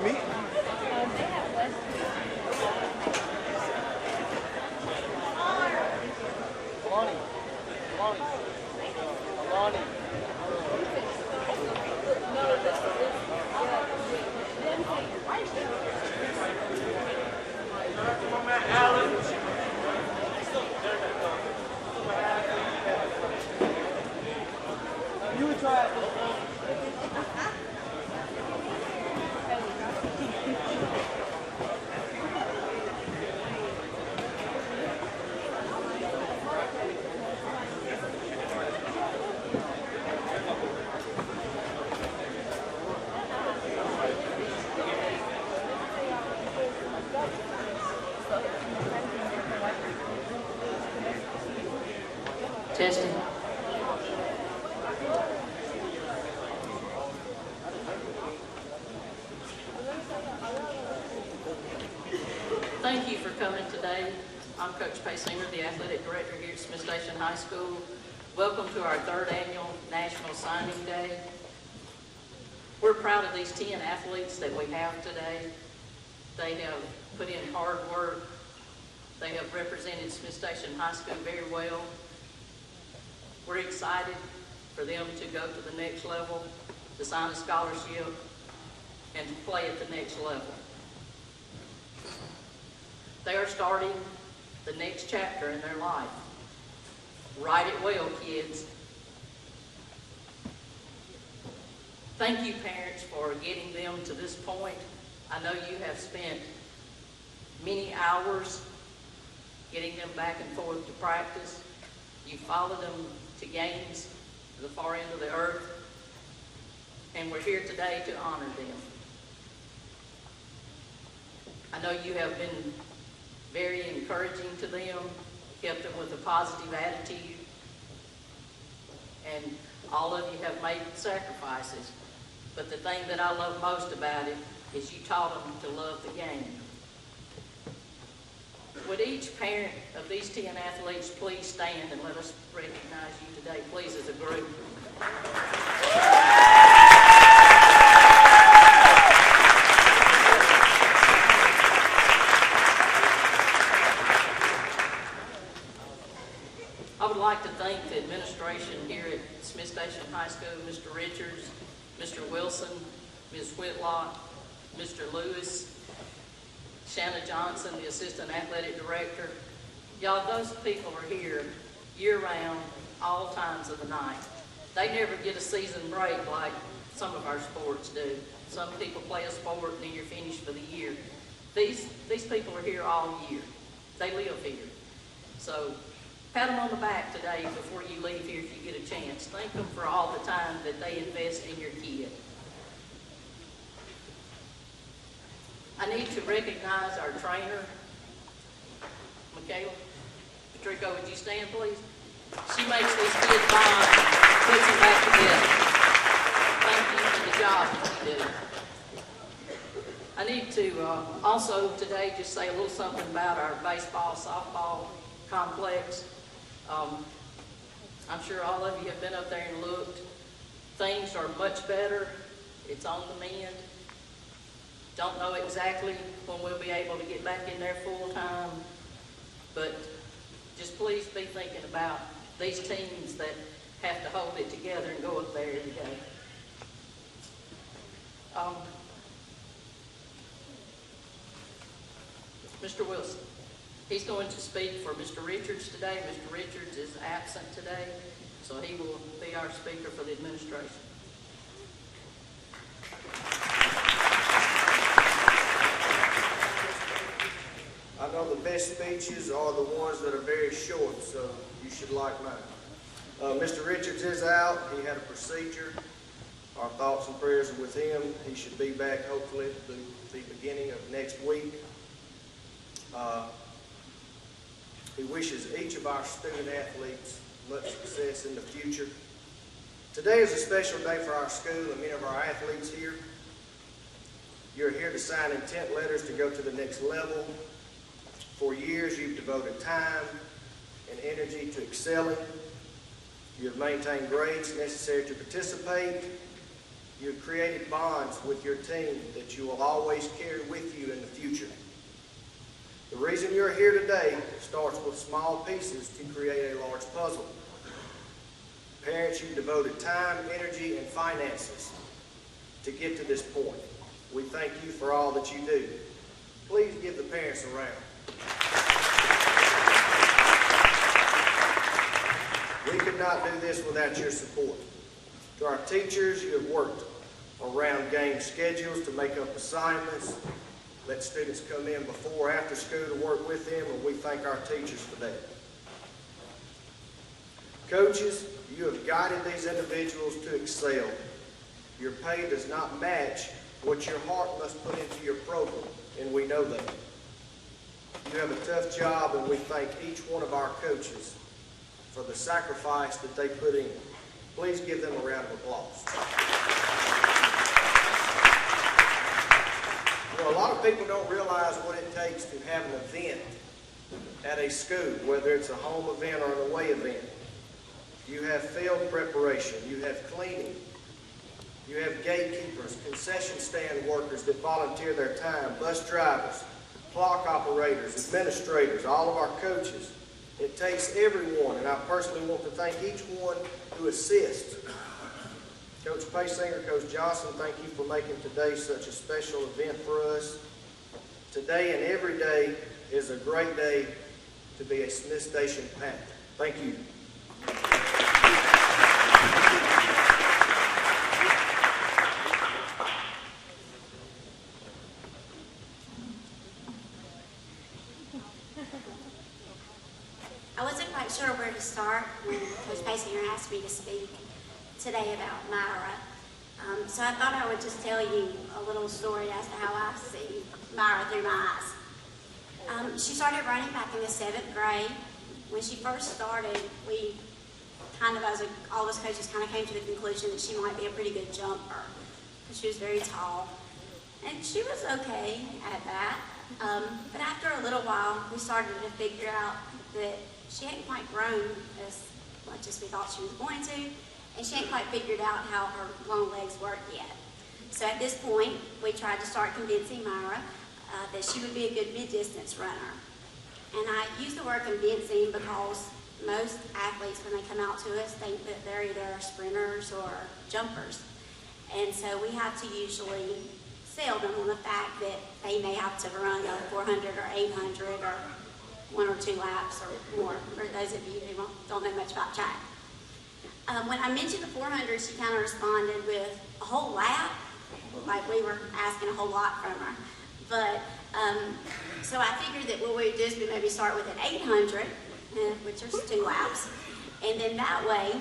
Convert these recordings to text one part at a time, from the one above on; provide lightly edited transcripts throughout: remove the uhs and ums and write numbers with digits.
Me? You would try it. Testing. Thank you for coming today. I'm Coach Singer, the athletic director here at Smith Station High School. Welcome to our third annual National Signing Day. We're proud of these 10 athletes that we have today. They have put in hard work. They have represented Smith Station High School very well. We're excited for them to go to the next level, to sign a scholarship, and to play at the next level. They are starting the next chapter in their life. Write it well, kids. Thank you, parents, for getting them to this point. I know you have spent many hours getting them back and forth to practice. You followed them to games to the far end of the earth, and we're here today to honor them. I know you have been very encouraging to them, kept them with a positive attitude, and all of you have made sacrifices. But the thing that I love most about it is you taught them to love the game. Would each parent of these 10 athletes please stand and let us recognize you today, please, as a group. I would like to thank the administration here at Smith Station High School, Mr. Richards, Mr. Wilson, Ms. Whitlock, Mr. Lewis, Shanna Johnson, the Assistant Athletic Director. Y'all, those people are here year-round, all times of the night. They never get a season break like some of our sports do. Some people play a sport and then you're finished for the year. These people are here all year. They live here. So pat them on the back today before you leave here if you get a chance. Thank them for all the time that they invest in your kid. I need to recognize our trainer, Michaela. Patrico, would you stand, please? She makes these kids bond, puts them back together. Thank you for the job that you do. I need to also today just say a little something about our baseball, softball complex. I'm sure all of you have been up there and looked. Things are much better. It's on the mend. Don't know exactly when we'll be able to get back in there full time, but just please be thinking about these teams that have to hold it together and go up there every day. Mr. Wilson, he's going to speak for Mr. Richards today. Mr. Richards is absent today, so he will be our speaker for the administration. I know the best speeches are the ones that are very short, so you should like mine. Mr. Richards is out. He had a procedure. Our thoughts and prayers are with him. He should be back hopefully at the beginning of next week. He wishes each of our student athletes much success in the future. Today is a special day for our school and many of our athletes here. You're here to sign intent letters to go to the next level. For years, you've devoted time and energy to excelling. You have maintained grades necessary to participate. You have created bonds with your team that you will always carry with you in the future. The reason you're here today starts with small pieces to create a large puzzle. Parents, you've devoted time, energy, and finances to get to this point. We thank you for all that you do. Please give the parents a round. We could not do this without your support. To our teachers, you have worked around game schedules to make up assignments, let students come in before or after school to work with them, and we thank our teachers for that. Coaches, you have guided these individuals to excel. Your pay does not match what your heart must put into your program, and we know that. You have a tough job, and we thank each one of our coaches for the sacrifice that they put in. Please give them a round of applause. You know, a lot of people don't realize what it takes to have an event at a school, whether it's a home event or an away event. You have field preparation, you have cleaning, you have gatekeepers, concession stand workers that volunteer their time, bus drivers, clock operators, administrators, all of our coaches. It takes everyone, and I personally want to thank each one who assists. Coach Paysinger, Coach Johnson, thank you for making today such a special event for us. Today and every day is a great day to be a Smith Station Panther. Thank you. I wasn't quite sure where to start when Coach Paysinger asked me to speak today about Myra. So I thought I would just tell you a little story as to how I see Myra through my eyes. She started running back in the 7th grade. When she first started, we kind of, all of us coaches kind of came to the conclusion that she might be a pretty good jumper, because she was very tall. And she was okay at that. But after a little while, we started to figure out that she hadn't quite grown as much as we thought she was going to, and she hadn't quite figured out how her long legs worked yet. So at this point, we tried to start convincing Myra that she would be a good mid-distance runner. And I use the word convincing because most athletes, when they come out to us, think that they're either sprinters or jumpers. And so we have to usually sell them on the fact that they may have to run a 400 or 800 or 1 or 2 laps or more, for those of you who don't know much about track. When I mentioned the 400, she kind of responded with a whole lap, like we were asking a whole lot from her. But, so I figured that what we would do is we maybe start with an 800, which is 2 laps, and then that way,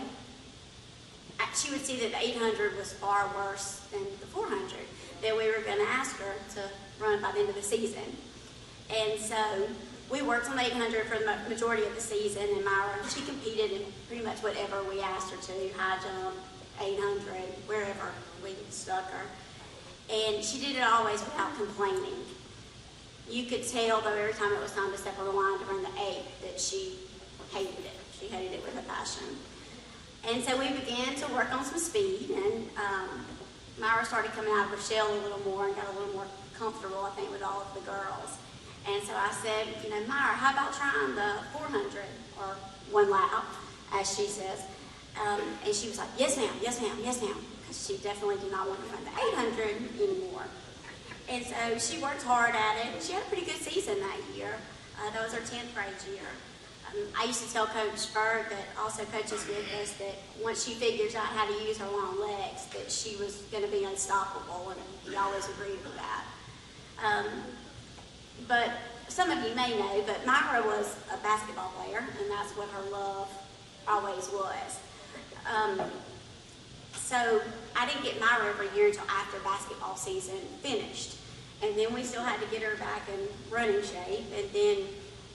she would see that the 800 was far worse than the 400, that we were going to ask her to run by the end of the season. And so we worked on the 800 for the majority of the season, and Myra, she competed in pretty much whatever we asked her to, high jump, 800, wherever we stuck her. And she did it always without complaining. You could tell, though, every time it was time to step on the line to run the 8, that she hated it. She hated it with a passion. And so we began to work on some speed, and Myra started coming out of her shell a little more and got a little more comfortable, I think, with all of the girls. And so I said, you know, Myra, how about trying the 400 or 1 lap, as she says. And she was like, yes, ma'am, yes, ma'am, yes, ma'am, because she definitely did not want to run the 800 anymore. And so she worked hard at it. She had a pretty good season that year. That was her 10th grade year. I used to tell Coach Berg, that also coaches with us, that once she figures out how to use her long legs, that she was going to be unstoppable, and he always agreed with that. But some of you may know, but Myra was a basketball player, and that's what her love always was. So I didn't get Myra every year until after basketball season finished. And then we still had to get her back in running shape, and then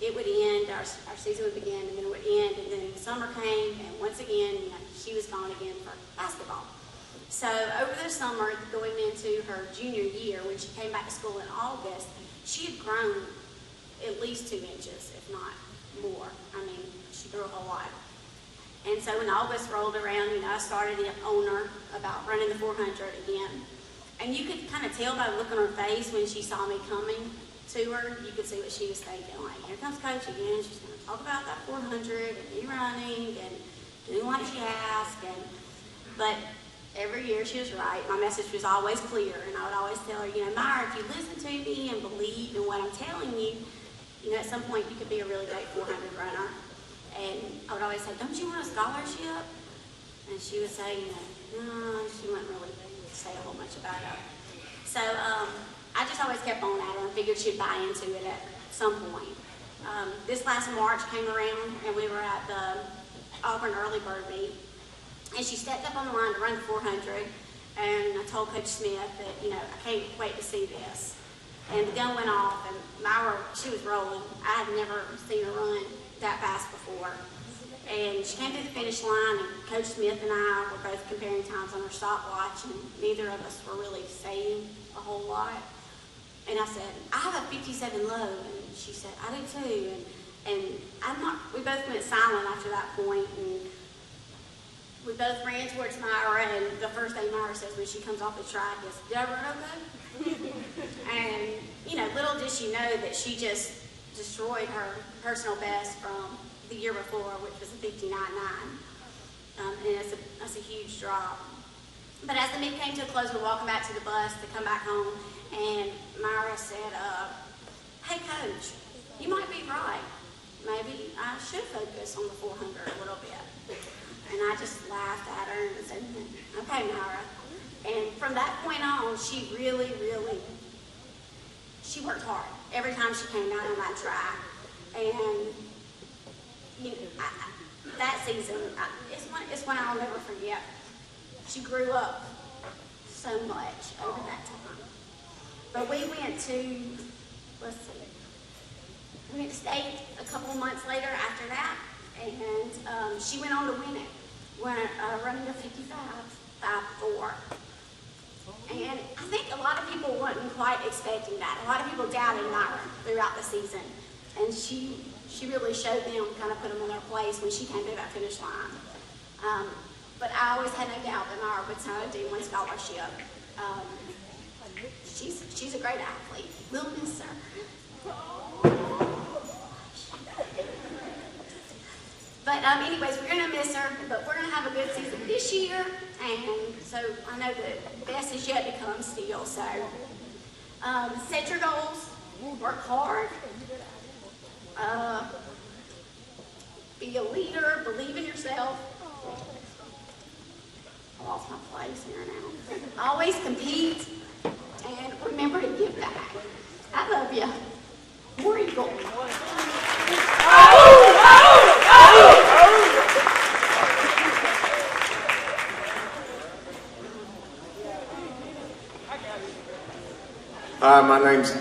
it would end, our season would begin, and then it would end, and then summer came, and once again, you know, she was gone again for basketball. So over the summer, going into her junior year, when she came back to school in August, she had grown at least 2 inches, if not more. I mean, she grew a whole lot. And so when August rolled around, I started on her about running the 400 again. And you could kind of tell by the look on her face when she saw me coming to her, you could see what she was thinking, like, here comes Coach again, she's going to talk about that 400 and me running and doing like she asked. But every year she was right. My message was always clear, and I would always tell her, Myra, if you listen to me and believe in what I'm telling you, at some point you could be a really great 400 runner. And I would always say, don't you want a scholarship? And she would say, no, she wouldn't really say a whole much about it. So I just always kept on at her and figured she'd buy into it at some point. This last March came around, and we were at the Auburn Early Bird Meet, and she stepped up on the line to run the 400, and I told Coach Smith that, I can't wait to see this. And the gun went off, and Myra, she was rolling. I had never seen her run that fast before. And she came to the finish line, and Coach Smith and I were both comparing times on her stopwatch, and neither of us were really saying a whole lot. And I said, I have a 57 low, and she said, I do too. And we both went silent after that point, and we both ran towards Myra, and the first thing Myra says when she comes off the track is, did I run okay? And, little did she know that she just destroyed her personal best from the year before, which was a 59.9. And that's a huge drop. But as the meet came to a close, we were walking back to the bus to come back home, and Myra said, hey, Coach, you might be right. Maybe I should focus on the 400 a little bit. And I just laughed at her and said, okay, Myra. And from that point on, she really, she worked hard every time she came out on that track. And that season, it's one I'll never forget. She grew up so much over that time. But we went to, we went to state a couple of months later after that, and she went on to win it, running a 55.54. And I think a lot of people wasn't quite expecting that. A lot of people doubted Myra throughout the season. And she really showed them, kind of put them in their place when she came to that finish line. But I always had no doubt that Myra would sign a D1 scholarship. She's a great athlete. We'll miss her. But anyways, we're going to miss her, but we're going to have a good season this year. And so I know the best is yet to come still. So set your goals, work hard, be a leader, believe in yourself. I lost my place here now. Always compete, and remember to give back. I love you. War Eagle. Hi, my name's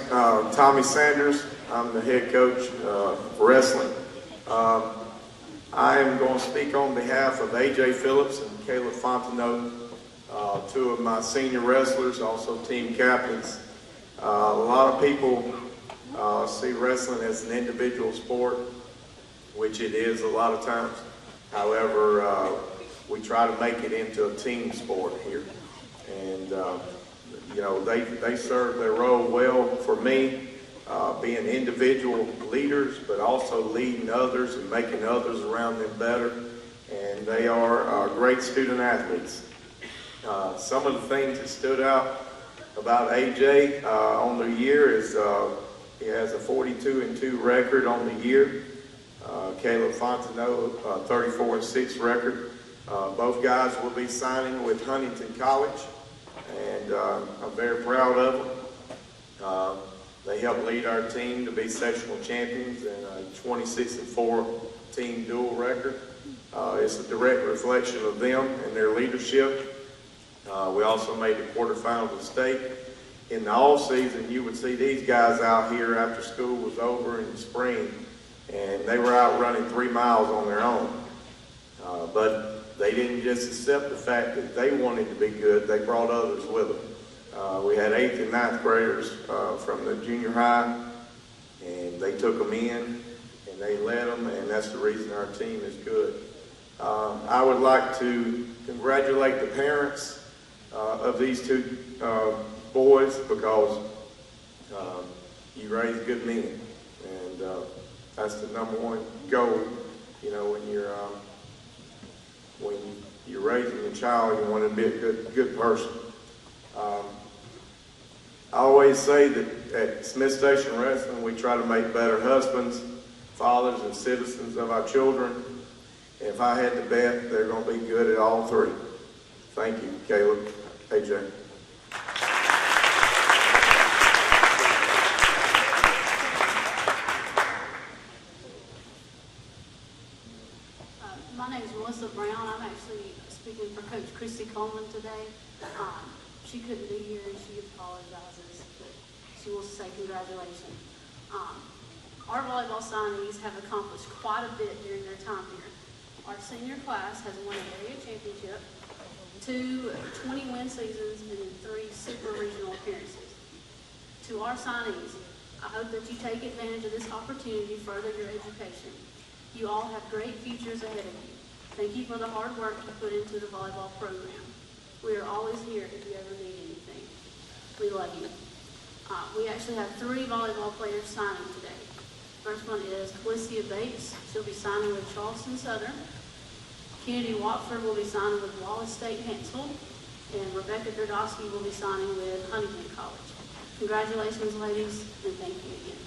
Tommy Sanders. I'm the head coach of wrestling. I am going to speak on behalf of A.J. Phillips and Caleb Fontenot, two of my senior wrestlers, also team captains. A lot of people see wrestling as an individual sport, which it is a lot of times. However, we try to make it into a team sport here. And they serve their role well for me, being individual leaders, but also leading others and making others around them better. And they are great student athletes. Some of the things that stood out about AJ on the year is he has a 42-2 record on the year. Caleb Fontenot, 34-6 record. Both guys will be signing with Huntington College, and I'm very proud of them. They helped lead our team to be sectional champions and a 26-4 team dual record. It's a direct reflection of them and their leadership. We also made the quarterfinals of state. In the all season, you would see these guys out here after school was over in the spring, and they were out running 3 miles on their own. But they didn't just accept the fact that they wanted to be good, they brought others with them. We had 8th and 9th graders from the junior high, and they took them in, and they led them, and that's the reason our team is good. I would like to congratulate the parents of these two boys, because you raise good men, and that's the number one goal. You know, when you're raising a child, you want to be a good person. I always say that at Smith Station Wrestling, we try to make better husbands, fathers, and citizens of our children. And if I had to bet, they're going to be good at all three. Thank you, Caleb, AJ. My name is Melissa Brown. I'm actually speaking for Coach Christy Coleman today. She couldn't be here and she apologizes, but she wants to say congratulations. Our volleyball signees have accomplished quite a bit during their time here. Our senior class has won an area championship, 2 20-win seasons, and 3 super regional appearances. To our signees, I hope that you take advantage of this opportunity to further your education. You all have great futures ahead of you. Thank you for the hard work you put into the volleyball program. We are always here if you ever need anything. We love you. We actually have 3 volleyball players signing today. First one is Felicia Bates. She'll be signing with Charleston Southern. Kennedy Watford will be signing with Wallace State Hansel. And Rebecca Derdowski will be signing with Huntington College. Congratulations, ladies, and thank you again.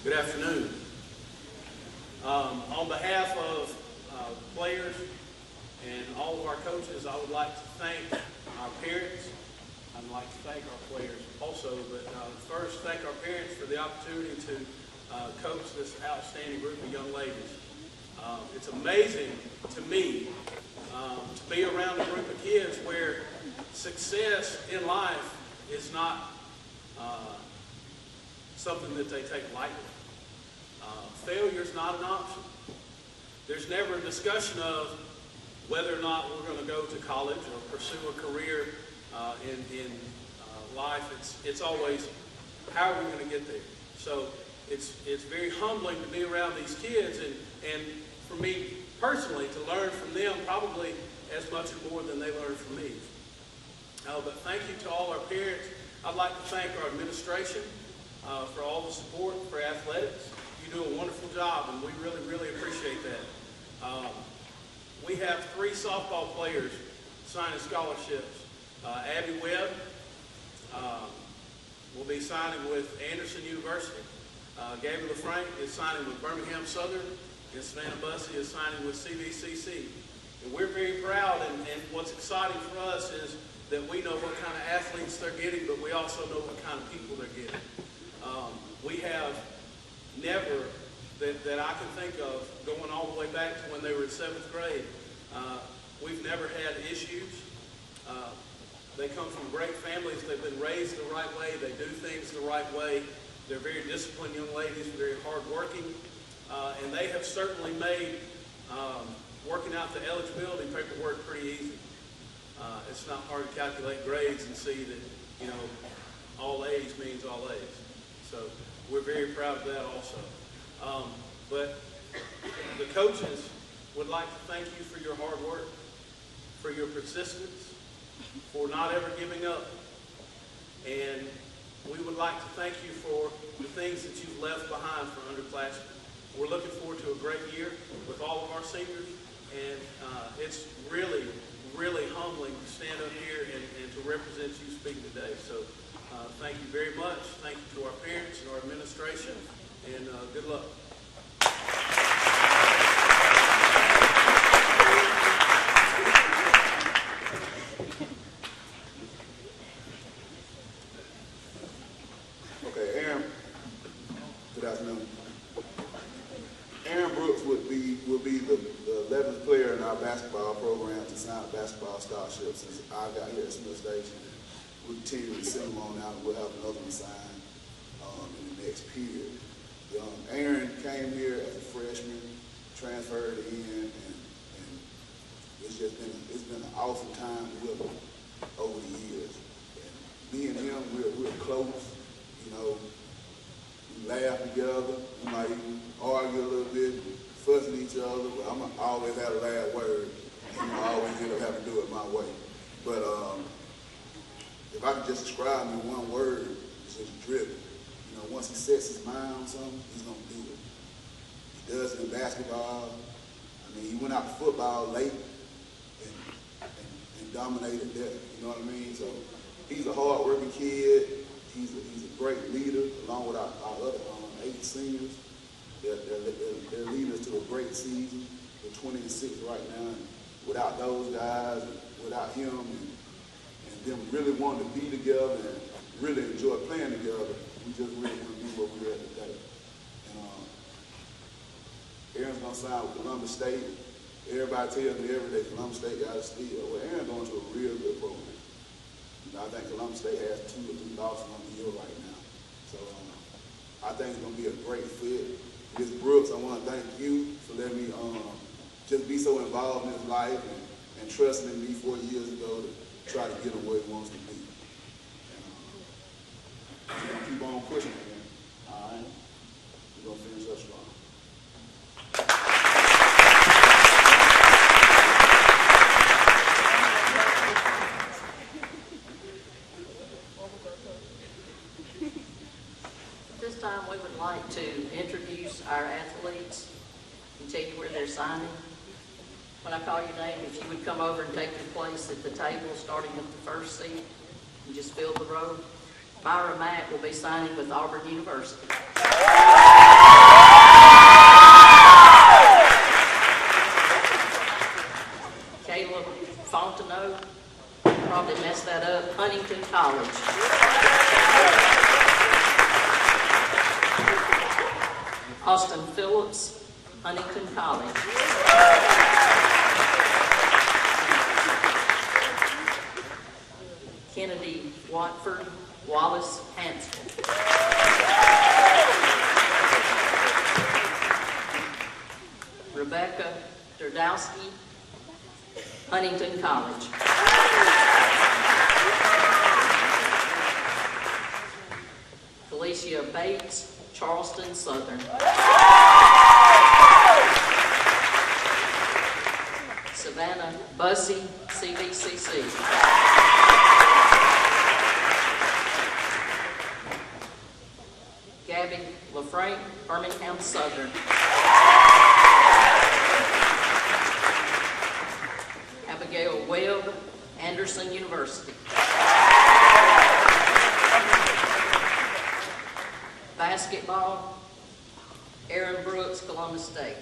Good afternoon. On behalf of players and all of our coaches, I would like to thank our parents. I'd like to thank our players also, but first thank our parents for the opportunity to coach this outstanding group of young ladies. It's amazing to me to be around a group of kids where success in life is not something that they take lightly. Failure is not an option. There's never a discussion of whether or not we're going to go to college or pursue a career in life. It's always how are we going to get there. So it's very humbling to be around these kids and for me personally to learn from them probably as much or more than they learn from me. But thank you to all our parents. I'd like to thank our administration for all the support for athletics. You do a wonderful job, and we really, really appreciate that. We have 3 softball players signing scholarships. Abby Webb will be signing with Anderson University. Gabriel LaFranc is signing with Birmingham Southern, and Savannah Bussey is signing with CVCC. And we're very proud, and what's exciting for us is that we know what kind of athletes they're getting, but we also know what kind of people they're getting. We have never, that I can think of, going all the way back to when they were in 7th grade, we've never had issues. They come from great families. They've been raised the right way. They do things the right way. They're very disciplined young ladies, very hardworking, and they have certainly made working out the eligibility paperwork pretty easy. It's not hard to calculate grades and see that, you know, all A's means all A's. So we're very proud of that also. But the coaches would like to thank you for your hard work, for your persistence, for not ever giving up. And we would like to thank you for the things that you've left behind for underclassmen. We're looking forward to a great year with all of our seniors, and it's really, really humbling to stand up here and to represent you speaking today. So thank you very much. Thank you to our parents and our administration, and good luck. Okay, Aaron. Good afternoon. Aaron Brooks would be the 11th player in our basketball program to sign a basketball scholarship since I got here at Smith Station. We'll continue to send them on out, and we'll have another one signed in the next period. Aaron came here as a freshman, transferred in, and it's been an awesome time with him over the years. And me and him, we're close. You know, we laugh together, we might even argue a little bit, fuss at each other, but I'm always have a last word, and I always end up having to do it my way. But if I could just describe him in one word, it's just driven. You know, once he sets his mind on something, he's gonna do it. He does it in basketball. I mean, he went out to football late and dominated there. You know what I mean? So he's a hard-working kid. He's a great leader, along with our other 8 seniors. They're leaders to a great season. We're 20-6 right now. And without those guys, without him, and them really wanting to be together and really enjoy playing together, we just really want to be where we're at today. And Aaron's going to sign with Columbus State. Everybody tells me every day Columbus State got a steal. Well, Aaron's going to a real good program. You know, I think Columbus State has 2 or 3 losses on the year right now. So I think it's going to be a great fit. Ms. Brooks, I want to thank you for letting me just be so involved in his life and trusting in me 4 years ago to try to get him where he wants to be. And we're going to keep on pushing, man. All right? We're going to finish up strong. This time we would like to introduce our athletes and tell you where they're signing. When I call your name, if you would come over and take your place at the table, starting at the first seat, and just fill the row. Myra Mack will be signing with Auburn University. Caleb Fontenot, probably messed that up, Huntington College. Austin Phillips, Huntington College. Kennedy Watford, Wallace Hansel. Rebecca Derdowski, Huntington College. Felicia Bates, Charleston Southern. Savannah Bussey, CVCC. Gabby LaFranc, Birmingham Southern. Abigail Webb, Anderson University. Basketball, Aaron Brooks, Columbus State.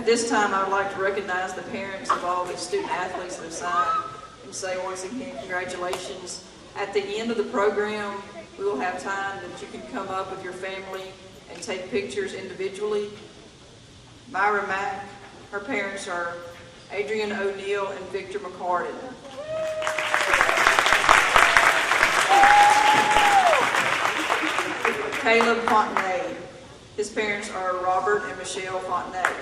this time, I would like to recognize the parents of all these student athletes that have signed and say once again, congratulations. At the end of the program, we will have time that you can come up with your family and take pictures individually. Myra Mack, her parents are Adrian O'Neill and Victor McCartan. Caleb Fontenay, his parents are Robert and Michelle Fontenay.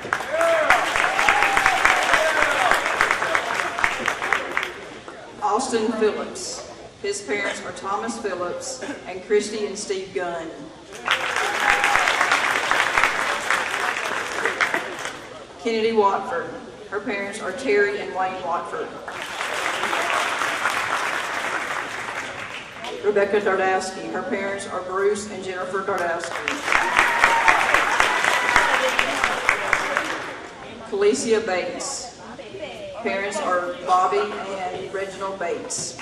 Austin Phillips, his parents are Thomas Phillips and Christy and Steve Gunn. Kennedy Watford, her parents are Terry and Wayne Watford. Rebecca Dardowski, her parents are Bruce and Jennifer Dardowski. Felicia Bates, parents are Bobby and Reginald Bates.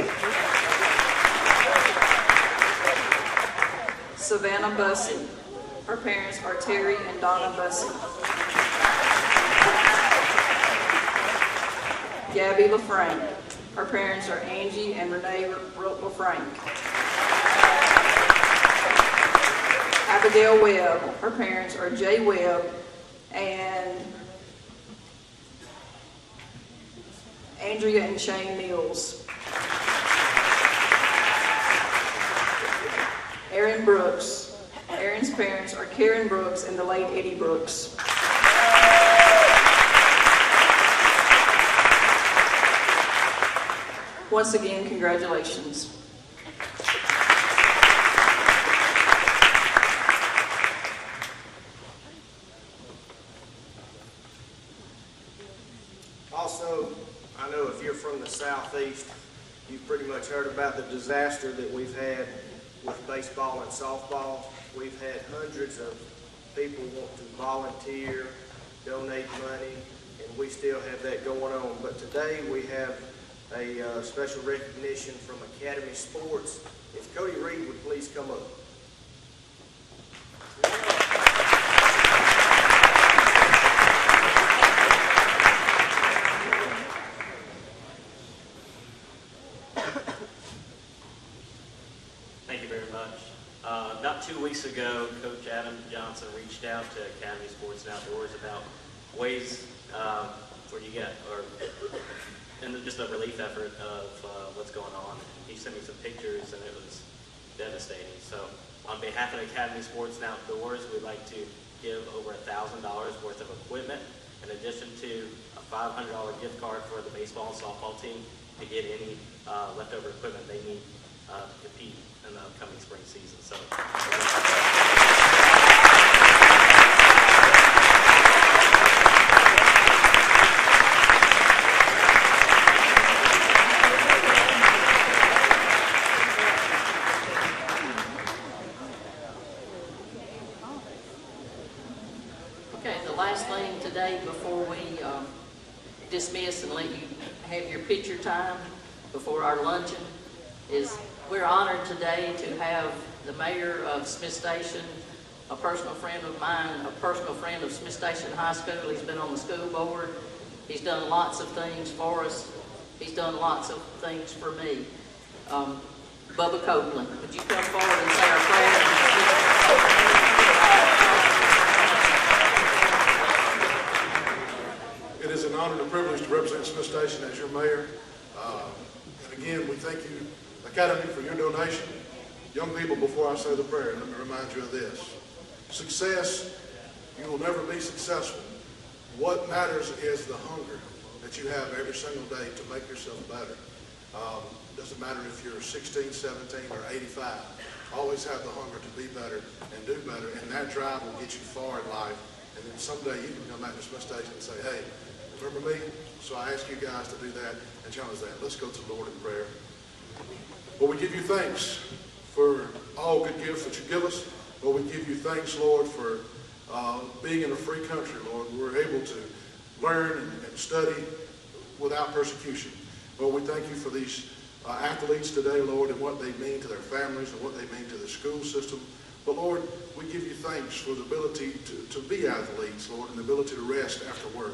Savannah Bussey, her parents are Terry and Donna Bussey. Gabby LaFrank, her parents are Angie and Renee LaFrank. Abigail Webb, her parents are Jay Webb and Andrea and Shane Mills. Aaron Brooks, Aaron's parents are Karen Brooks and the late Eddie Brooks. Once again, congratulations. Also, I know if you're from the Southeast, you've pretty much heard about the disaster that we've had with baseball and softball. We've had hundreds of people want to volunteer, donate money, and we still have that going on. But today we have a special recognition from Academy Sports. If Cody Reed would please come up. Thank you very much. Not 2 weeks ago, Coach Adam Johnson reached out to Academy Sports and Outdoors about ways where you get, and just a relief effort of what's going on. He sent me some pictures and it was devastating. So on behalf of Academy Sports and Outdoors, we'd like to give over $1,000 worth of equipment in addition to a $500 gift card for the baseball and softball team to get any leftover equipment they need to compete in the upcoming spring season. So. Okay, the last thing today before we dismiss and let you have your picture time before our luncheon is we're honored today to have the mayor of Smith Station, a personal friend of mine, a personal friend of Smith Station High School. He's been on the school board. He's done lots of things for us. He's done lots of things for me. Bubba Copeland, would you come forward and say our prayer? It is an honor and a privilege to represent Smith Station as your mayor. And again, we thank you, Academy, for your donation. Young people, before I say the prayer, let me remind you of this. Success, you will never be successful. What matters is the hunger that you have every single day to make yourself better. Doesn't matter if you're 16, 17, or 85. Always have the hunger to be better and do better, and that drive will get you far in life. And then someday you can come back to Smith Station and say, hey, remember me? So I ask you guys to do that and challenge that. Let's go to the Lord in prayer. Lord, we give you thanks for all good gifts that you give us. Lord, we give you thanks, Lord, for being in a free country, Lord. We're able to learn and study without persecution. Lord, we thank you for these athletes today, Lord, and what they mean to their families and what they mean to the school system. But Lord, we give you thanks for the ability to be athletes, Lord, and the ability to rest after work.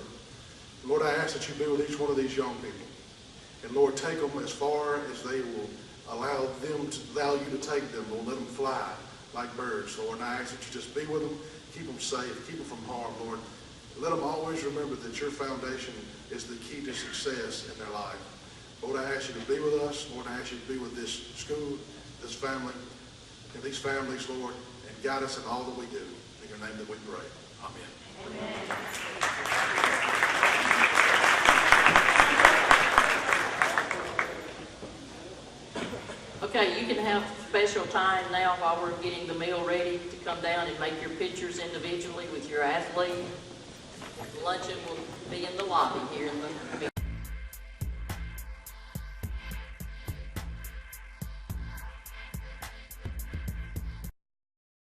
Lord, I ask that you be with each one of these young people. And Lord, take them as far as they will allow you to take them. Lord, let them fly like birds, Lord. And I ask that you just be with them, keep them safe, keep them from harm, Lord. Let them always remember that your foundation is the key to success in their life. Lord, I ask you to be with us. Lord, I ask you to be with this school, this family, and these families, Lord, and guide us in all that we do. In your name that we pray. Amen. Amen. Okay, you can have special time now while we're getting the meal ready to come down and make your pictures individually with your athlete. Luncheon will be in the lobby here in the